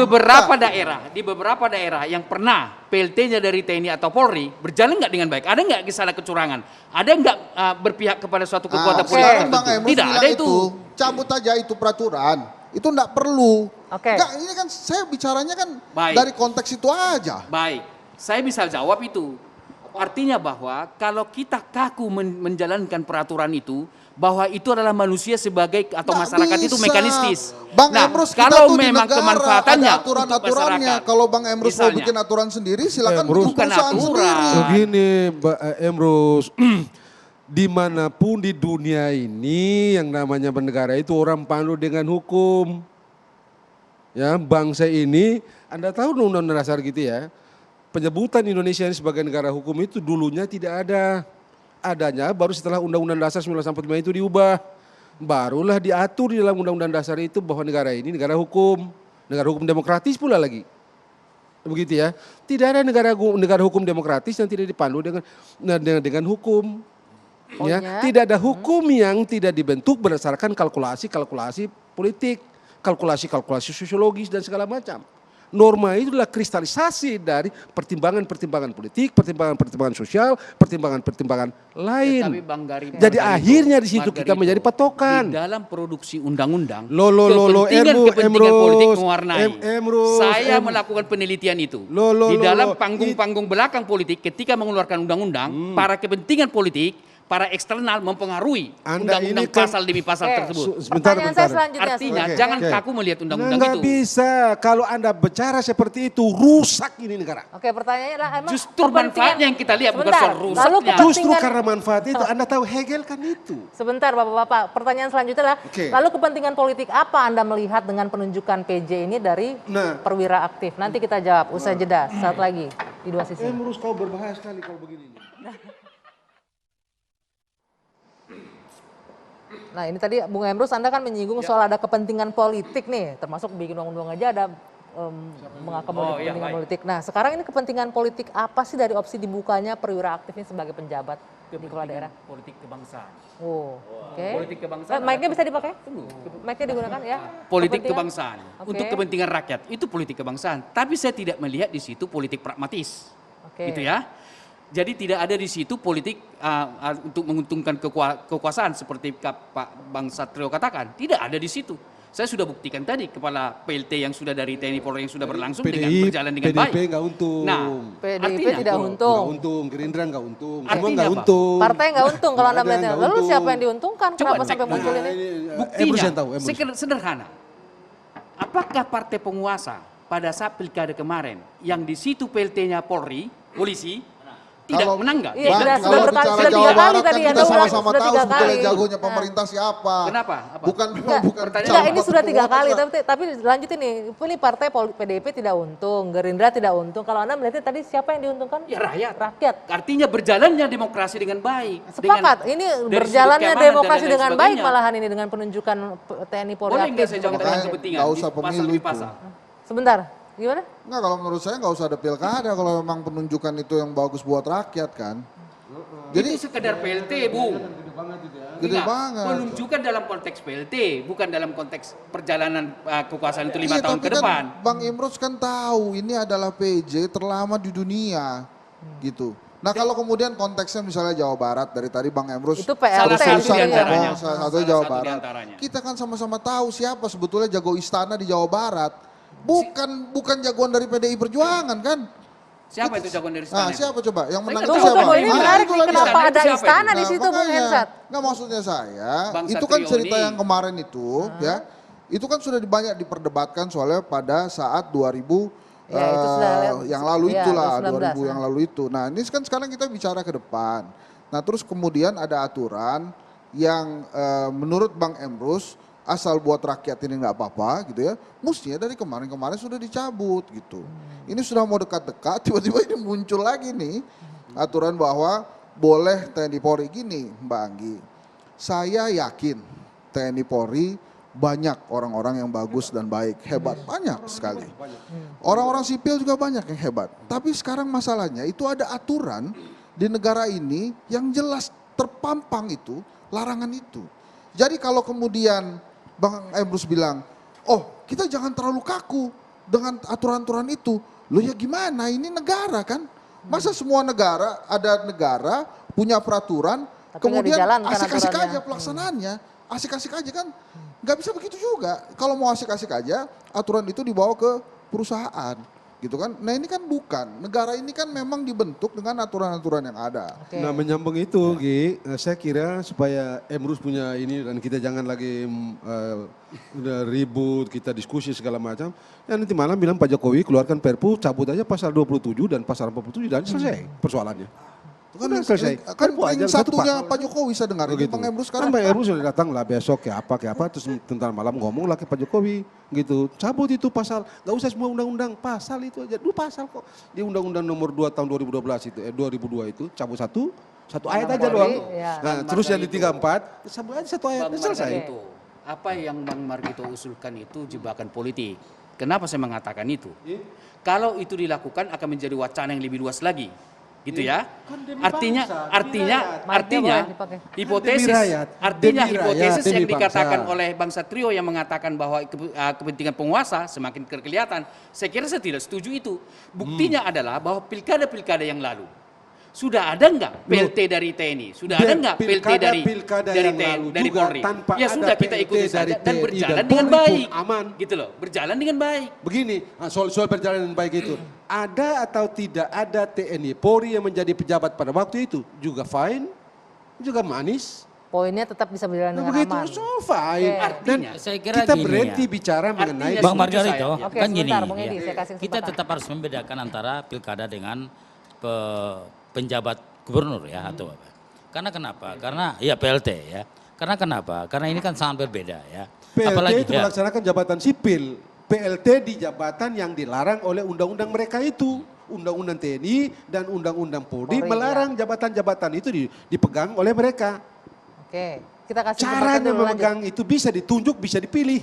beberapa daerah yang pernah PLT-nya dari TNI atau Polri berjalan nggak dengan baik. Ada nggak kisah kecurangan? Ada nggak berpihak kepada suatu kekuatan politik Sekarang Bang tertentu? Emrus Tidak bilang ada itu. cabut aja itu peraturan. Itu enggak perlu. Oke. Enggak, ini kan saya bicaranya kan Baik. dari konteks itu aja. Baik, saya bisa jawab itu. Artinya bahwa kalau kita kaku menjalankan peraturan itu, bahwa itu adalah manusia sebagai atau Nggak masyarakat itu bisa. mekanistis. Bang Nah, Emrus, kita kalau tuh di memang negara kemanfaatannya ada untuk aturan-aturannya. masyarakat. Kalau Bang Emrus mau Misalnya. bikin aturan sendiri, silakan Emrus. bikin perusahaan Bukan sendiri. aturan. Begini, Mbak Emrus, dimanapun di dunia ini yang namanya bernegara itu orang pandu dengan hukum. Ya, bangsa ini, Anda tahu undang-undang dasar gitu ya, penyebutan Indonesia ini sebagai negara hukum itu dulunya tidak ada. Adanya baru setelah Undang-Undang Dasar 1945 itu diubah. Barulah diatur di dalam Undang-Undang Dasar itu bahwa negara ini negara hukum demokratis pula lagi. Begitu ya. Tidak ada negara hukum demokratis yang tidak dipandu dengan hukum. Ya, Pokoknya, tidak ada hukum yang tidak dibentuk berdasarkan kalkulasi politik, kalkulasi sosiologis dan segala macam. Norma itu adalah kristalisasi dari pertimbangan-pertimbangan politik, pertimbangan-pertimbangan sosial, pertimbangan-pertimbangan lain. Tetapi Bang Gari, Jadi akhirnya di situ kita Margarito, menjadi patokan. Di dalam produksi undang-undang, Emrus, kepentingan politik mewarnai. Emrus, Saya melakukan penelitian itu. Di dalam panggung-panggung belakang politik, ketika mengeluarkan undang-undang, para kepentingan politik, para eksternal mempengaruhi Anda undang-undang ini kan- pasal demi pasal tersebut. Pertanyaan saya selanjutnya. Artinya Oke, jangan oke. kaku melihat undang-undang Nggak itu. bisa, kalau Anda bicara seperti itu rusak ini negara. Oke, pertanyaannya adalah emang Justru kepentingan- manfaatnya yang kita lihat, bukan Sebentar, soal rusaknya. lalu Justru kepentingan- karena manfaat itu Anda tahu Hegel kan itu. Sebentar Bapak-Bapak, pertanyaan selanjutnya adalah Oke. lalu kepentingan politik apa Anda melihat dengan penunjukan PJ ini dari Nah. perwira aktif? Nanti kita jawab usai jeda saat lagi di dua sisi. Emrus kau berbahaya sekali kalau begini. Nah ini tadi Bung Emrus Anda kan menyinggung soal ada kepentingan politik nih, termasuk bikin undang-undang aja ada mengakomodir kepentingan politik. Nah sekarang ini kepentingan politik apa sih dari opsi dibukanya perwira aktif ini sebagai penjabat di kepala daerah? Politik kebangsaan. Oh, oke. Politik kebangsaan. Mic-nya bisa dipakai? Mic-nya digunakan ya? Politik Kepentingan- kebangsaan Oke. untuk kepentingan rakyat itu politik kebangsaan. Tapi saya tidak melihat di situ politik pragmatis, Oke. gitu ya. Jadi tidak ada di situ politik untuk menguntungkan kekuasaan seperti Pak Bang Satrio katakan. Tidak ada di situ. Saya sudah buktikan tadi kepala PLT yang sudah dari TNI Polri yang sudah berlangsung dengan berjalan dengan baik. PDIP nggak untung. Nah, PDIP artinya tidak untung. Nggak untung, Gerindra nggak untung, semua Artinya nggak apa? untung. Partai nggak untung kalau Anda Nggak ada melihatnya. yang Lalu untung. siapa yang diuntungkan? Coba Kenapa cek. sampai muncul ini? Emrus Buktinya yang tahu, Emrus. sederhana. Apakah partai penguasa pada saat pilkada kemarin yang di situ PLT-nya polisi tidak menang nggak? Iya, Bang, sudah kalau berkali- bicara sudah Jawa tiga kali Barat kan tadi, kita Anda ulang, sama-sama sudah tahu tiga sebetulnya kali. jagonya Nah. pemerintah siapa. Kenapa? Apa? Bukan Enggak, Pertanyaan enggak, ini calon sudah tiga kali, penguasa. tapi lanjutin nih. Ini partai PDIP tidak untung, Gerindra tidak untung. Kalau Anda melihatnya tadi siapa yang diuntungkan? Ya rakyat. Rakyat. Artinya berjalannya demokrasi dengan baik. Sepakat, ini dari berjalannya sudut keamanan demokrasi dan lain dengan baik sebagainya. malahan ini dengan penunjukan TNI Polri Boleh nggak aktif. saya jawab sebagai- dengan Makanya kepentingan? nggak usah Di pasal pemilu demi itu. pasal. Sebentar, gimana? Enggak, kalau menurut saya nggak usah ada pilkada kalau memang penunjukan itu yang bagus buat rakyat kan. Jadi sekedar PLT, Bu. Gede Enggak, banget. penunjukan dalam konteks PLT, bukan dalam konteks perjalanan kekuasaan itu 5 Iya, tahun tapi ke depan. kan Bang Imrus kan tahu ini adalah PJ terlama di dunia gitu. Nah kalau kemudian konteksnya misalnya Jawa Barat dari tadi Bang Emrus Itu PLT Salah satu gitu di ya. antaranya. salah satu Salah Jawa satu di Barat. antaranya. Kita kan sama-sama tahu siapa sebetulnya jago istana di Jawa Barat. Bukan jagoan dari PDI Perjuangan kan? Siapa itu jagoan Nah, dari istana? siapa coba? Yang menang nggak itu tahu. siapa? Tunggu, ini Nah, menarik itu nih, lagi. kenapa Istana ada itu siapa istana itu? di situ, Bung makanya. Hensat? Nggak, maksudnya saya, Bang itu kan Satrio cerita ini. yang kemarin itu ya. Itu kan sudah banyak diperdebatkan soalnya pada saat 2000 Ya, itu sudah yang lalu ya, itulah 2019, 2000 yang lalu itu. Nah, ini kan sekarang kita bicara ke depan. Nah, terus kemudian ada aturan yang menurut Bang Emrus asal buat rakyat ini nggak apa-apa gitu ya. Mestinya dari kemarin-kemarin sudah dicabut gitu. Ini sudah mau dekat-dekat tiba-tiba ini muncul lagi nih aturan bahwa boleh TNI Polri gini, Mbak Anggi. Saya yakin TNI Polri banyak orang-orang yang bagus dan baik, hebat, banyak sekali. Orang-orang sipil juga banyak yang hebat. Tapi sekarang masalahnya itu ada aturan di negara ini yang jelas terpampang itu, larangan itu. Jadi kalau kemudian Bang Emrus bilang, oh kita jangan terlalu kaku dengan aturan-aturan itu. Loh ya gimana, ini negara kan. Masa semua negara, ada negara punya peraturan, Tapi nggak kemudian dijalankan asik-asik aturannya. aja pelaksanaannya. Asik-asik aja kan, nggak bisa begitu juga. Kalau mau asik-asik aja, aturan itu dibawa ke perusahaan, gitu kan. Nah ini kan bukan, negara ini kan memang dibentuk dengan aturan-aturan yang ada. Oke. Nah menyambung itu, Gi, saya kira supaya Emrus punya ini dan kita jangan lagi udah ribut, kita diskusi segala macam. Ya nanti malam bilang Pak Jokowi keluarkan Perpu, cabut aja pasal 27 dan pasal 47 dan selesai persoalannya. Itu kan Udah selesai. kan Perpu aja, yang satu satunya pak. Pak Jokowi saya dengar. Ini Begitu. Bang Emrus Kan sekarang. Bang Emrus sudah datang lah besok kayak apa, terus tentang malam ngomong lah ke Pak Jokowi gitu. Cabut itu pasal, nggak usah semua undang-undang, pasal itu aja. Dua pasal kok. Di Undang-Undang nomor 2 tahun 2012 itu, 2002 itu cabut satu ayat aja Polri, doang. ya. Nah, terus yang di 34, cabut aja satu ayat, Bang selesai. Margarito, apa yang Bang Margarito usulkan itu jebakan politik. Kenapa saya mengatakan itu? Kalau itu dilakukan akan menjadi wacana yang lebih luas lagi. gitu ya. Kan demi Artinya bangsa, demi artinya rakyat. artinya boleh dipakai. hipotesis Demi rakyat, artinya demi hipotesis rakyat, yang demi dikatakan bangsa. oleh Bang Satrio yang mengatakan bahwa kepentingan penguasa semakin kelihatan. Saya kira saya tidak setuju itu. Buktinya adalah bahwa pilkada-pilkada yang lalu sudah ada enggak PLT dari TNI? Sudah ada enggak PLT dari pilkada dari yang lalu TNI, dari juga Polri? tanpa Ya ada sudah kita PLT ikuti dari saja dan TNI berjalan dan dengan Polri pun baik. aman. Gitu loh, berjalan dengan baik. Begini, soal perjalanan baik itu, ada atau tidak ada TNI Polri yang menjadi pejabat pada waktu itu juga fine, juga manis. Poinnya tetap bisa berjalan Nah, dengan begitu, aman. so fine. Oke. Artinya, saya kira kita gini berhenti ya. bicara mengenai Artinya Bang setuju Margarito, saya. Oke, kan gini, sebentar, Bang Edi, ya. saya kasih Kita kesempatan. tetap harus membedakan antara pilkada dengan penjabat gubernur ya atau apa. Karena kenapa? Karena ya PLT ya. Karena kenapa? Karena ini kan sangat berbeda ya. PLT itu ya, melaksanakan jabatan sipil. PLT di jabatan yang dilarang oleh undang-undang mereka itu. Undang-undang TNI dan undang-undang Polri Polri, melarang jabatan-jabatan itu dipegang oleh mereka. Oke, kita kasih kesempatan Caranya dulu, lanjut. memegang itu bisa ditunjuk, bisa dipilih.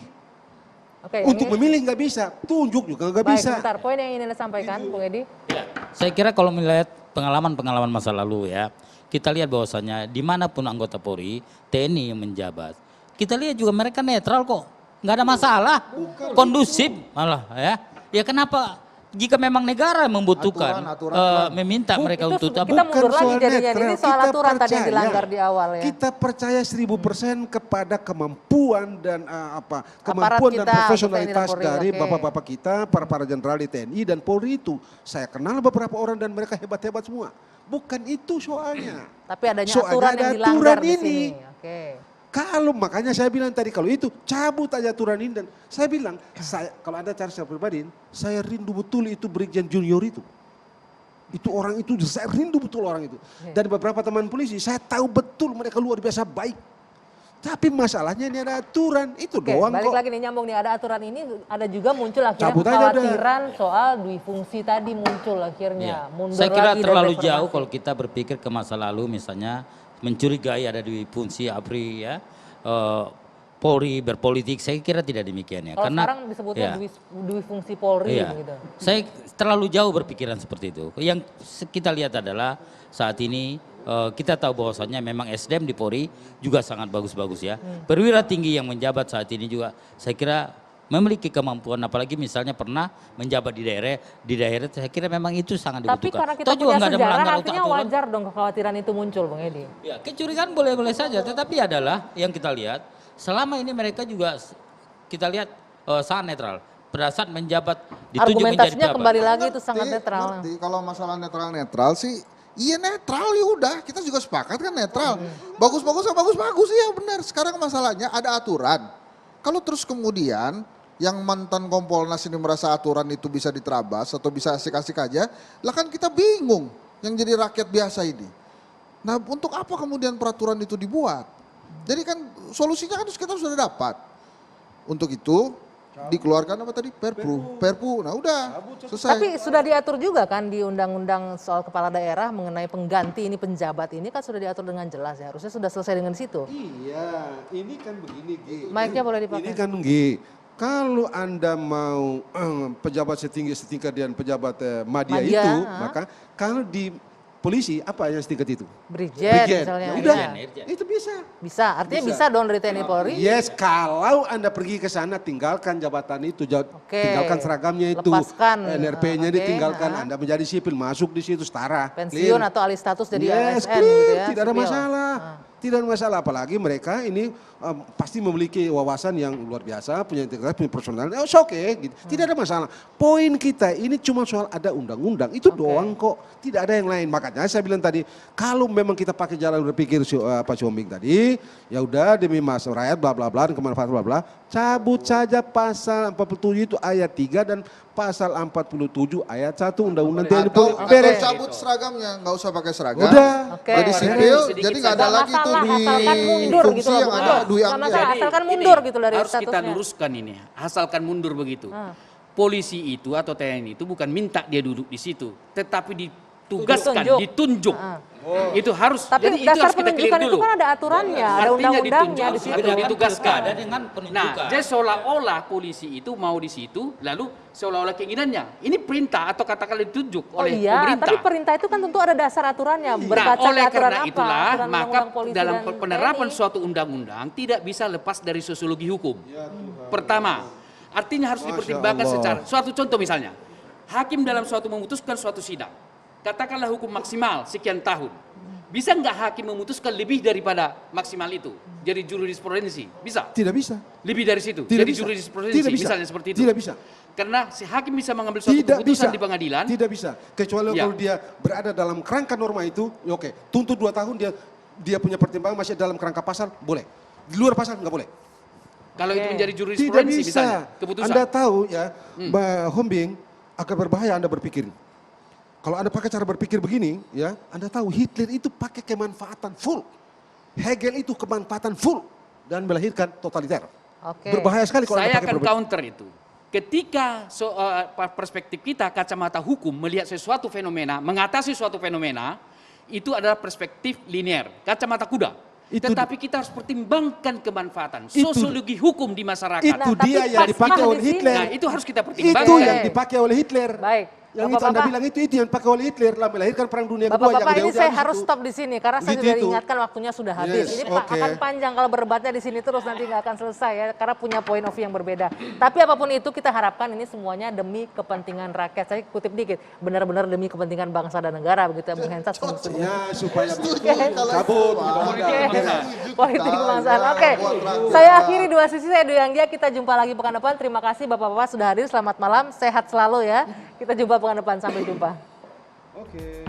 Oke, Untuk ini- memilih nggak bisa, tunjuk juga nggak Baik, bisa. sebentar. Poin yang ingin Anda sampaikan, Bung Edi. ya, saya kira kalau melihat pengalaman-pengalaman masa lalu ya, kita lihat bahwasanya dimanapun anggota Polri, TNI yang menjabat, kita lihat juga mereka netral kok, nggak ada masalah, kondusif malah ya. Ya kenapa? Jika memang negara membutuhkan, Aturan, meminta mereka Itu untuk kita apa? mundur lagi jadinya. netral, Ini soal kita aturan tadi yang percaya. dilanggar di awal ya. Kita percaya 1000% kepada kemampuan dan kemampuan dan kita, profesionalitas TNI dan Polri, dari oke. bapak-bapak kita, para jenderal di TNI dan Polri itu. Saya kenal beberapa orang dan mereka hebat-hebat semua. Bukan itu soalnya. Tapi adanya Soalnya aturan ada yang dilanggar aturan di ini. sini. Oke. Kalau makanya saya bilang tadi kalau itu cabut aja aturan ini dan saya bilang kalau ada cara saya pribadi saya rindu betul itu Brigjen Junior itu. Itu orang itu saya rindu betul orang itu. Dan beberapa teman polisi saya tahu betul mereka luar biasa baik. Tapi masalahnya ini ada aturan itu Oke, doang balik kok. lagi nih nyambung nih ada aturan ini ada juga muncul akhirnya Cabut aja udah. kekhawatiran soal dui fungsi tadi muncul akhirnya. Ya. Mundur Saya kira lagi dari terlalu reformasi. jauh kalau kita berpikir ke masa lalu misalnya mencurigai ada di fungsi APRI ya, Polri berpolitik, saya kira tidak demikian ya. Kalau Karena sekarang disebutnya ya, dui fungsi Polri iya. gitu. Saya terlalu jauh berpikiran seperti itu. Yang kita lihat adalah saat ini kita tahu bahwasannya memang SDM di Polri juga sangat bagus-bagus ya. Perwira tinggi yang menjabat saat ini juga saya kira memiliki kemampuan, apalagi misalnya pernah menjabat di daerah saya kira memang itu sangat Tapi dibutuhkan. karena kita Toh juga punya nggak ada sejarah melanggar artinya aturan. wajar dong kekhawatiran itu muncul Bang Edi. Ya, kecurigaan boleh-boleh saja, tetapi adalah yang kita lihat selama ini mereka juga kita lihat sangat netral. Pada saat menjabat ditunjuk menjadi Argumentasinya pejabat. kembali lagi itu Ngerti, sangat netral. ngerti. Kalau masalah netral sih, iya netral ya udah. Kita juga sepakat kan netral. Bagus-bagus bagus-bagus ya benar. Sekarang masalahnya ada aturan. Kalau terus kemudian yang mantan Kompolnas ini merasa aturan itu bisa diterabas atau bisa asik-asik aja, lah kan kita bingung yang jadi rakyat biasa ini. Nah untuk apa kemudian peraturan itu dibuat? Jadi kan solusinya kan kita sudah dapat. Untuk itu dikeluarkan apa tadi? Perpu. Nah udah selesai. Tapi sudah diatur juga kan di undang-undang soal kepala daerah mengenai pengganti ini penjabat ini kan sudah diatur dengan jelas ya. Harusnya sudah selesai dengan situ. Iya, ini kan begini Gi. Mic-nya boleh dipakai. Ini kan Gi. Kalau Anda mau pejabat setingkat dan pejabat media Media, itu, ah. maka kalau di polisi apa yang setingkat itu? Brigjen misalnya. Ya udah, Iya. itu bisa. Bisa, artinya bisa dong dari TNI Polri. Yes, kalau Anda pergi ke sana tinggalkan jabatan itu, Oke. tinggalkan seragamnya itu, Lepaskan, NRP-nya oke, ditinggalkan, ah. Anda menjadi sipil, masuk di situ setara. Pensiun clear. atau alih status jadi Yes, ASN clear, gitu ya. tidak ada sipil. masalah. Ah. Tidak ada masalah, apalagi mereka ini pasti memiliki wawasan yang luar biasa, punya integritas, punya personalitas. Oh, oke, gitu. Tidak ada masalah. Poin kita ini cuma soal ada undang-undang, itu doang kok. Tidak ada yang lain. Makanya saya bilang tadi, kalau memang kita pakai jalan berpikir Pak Siombing tadi, ya udah demi masa rakyat bla bla bla dan kemanfaatan bla bla, cabut saja pasal 47 itu ayat 3 dan pasal 47 ayat 1 Undang-Undang TNI Polri. Atau Beres. cabut seragamnya, nggak usah pakai seragam. Udah. Oke. Jadi sipil, Sedikit jadi nggak ada Nggak lagi tuh masalah, di asalkan mundur gitu fungsi loh, yang Bung ada Edi. dui Nggak ambil. masalah. Asalkan Ini mundur gitu dari harus kita statusnya. luruskan ini, asalkan mundur begitu. Polisi itu atau TNI itu bukan minta dia duduk di situ, tetapi tugaskan, Ditunjuk. ditunjuk. Itu harus. Tapi jadi itu dasar harus kita clear penunjukan dulu. itu kan ada aturannya, ada Artinya undang-undangnya ditunjuk di situ. atau ditugaskan. Ada dengan penunjukan. Nah, jadi seolah-olah polisi itu mau di situ, lalu seolah-olah keinginannya. Ini perintah atau katakanlah ditunjuk Oh oleh iya, pemerintah. tapi perintah itu kan tentu ada dasar aturannya. Nah, Berkaca oleh ke aturan karena apa? itulah, Aturan maka Undang-Undang Polisi dalam dan penerapan TNI. suatu undang-undang tidak bisa lepas dari sosiologi hukum. Pertama, artinya harus dipertimbangkan secara, suatu contoh misalnya, hakim dalam suatu memutuskan suatu sidang, katakanlah hukum maksimal sekian tahun. Bisa nggak hakim memutuskan lebih daripada maksimal itu? Jadi jurisprudensi, bisa? Tidak bisa. Lebih dari situ, Tidak jadi bisa. jurisprudensi, Tidak bisa. misalnya seperti itu. Tidak bisa. Karena si hakim bisa mengambil suatu Tidak keputusan bisa. di pengadilan. Tidak bisa. Kecuali Ya. kalau dia berada dalam kerangka norma itu, ya oke. Tuntut 2 tahun dia punya pertimbangan masih dalam kerangka pasal, boleh. Di luar pasal nggak boleh. Kalau itu Oke. menjadi Tidak jurisprudensi bisa. misalnya, keputusan. Anda tahu ya, Mbak Hombing, akan berbahaya Anda berpikir. Kalau Anda pakai cara berpikir begini, ya, Anda tahu Hitler itu pakai kemanfaatan full. Hegel itu kemanfaatan full dan melahirkan totaliter. Oke. Berbahaya sekali kalau Saya Anda pakai akan berpikir. counter itu. Ketika perspektif kita, kacamata hukum, melihat sesuatu fenomena, mengatasi suatu fenomena, itu adalah perspektif linear, kacamata kuda. Itu- Tetapi kita harus pertimbangkan kemanfaatan, Itu- sosiologi hukum di masyarakat. Itu Nah, tapi dia yang pas dipakai di oleh sini- Hitler. Nah, itu harus kita Itu pertimbangkan. yang dipakai oleh Hitler. Baik. Yang itu Anda Bapak-bapak. bilang itu yang dipakai oleh Hitler lah melahirkan perang dunia kedua. Bapak-bapak yang ini jauh-jauh saya di harus situ. stop di sini karena saya Gitu sudah itu. diingatkan waktunya sudah habis. Yes, Ini oke. akan panjang kalau berdebatnya di sini terus nanti nggak akan selesai ya karena punya point of view yang berbeda. Tapi apapun itu kita harapkan ini semuanya demi kepentingan rakyat. Saya kutip dikit, benar-benar demi kepentingan bangsa dan negara begitu ya Bung Hensat. Ya supaya Oke. cabut. Politik kebangsaan. Oke. Saya akhiri dua sisi, saya Dwi Anggia. Kita jumpa lagi pekan depan. Terima kasih Bapak-bapak sudah hadir. Selamat malam, sehat selalu ya. Kita jumpa pekan depan. Sampai jumpa. Oke.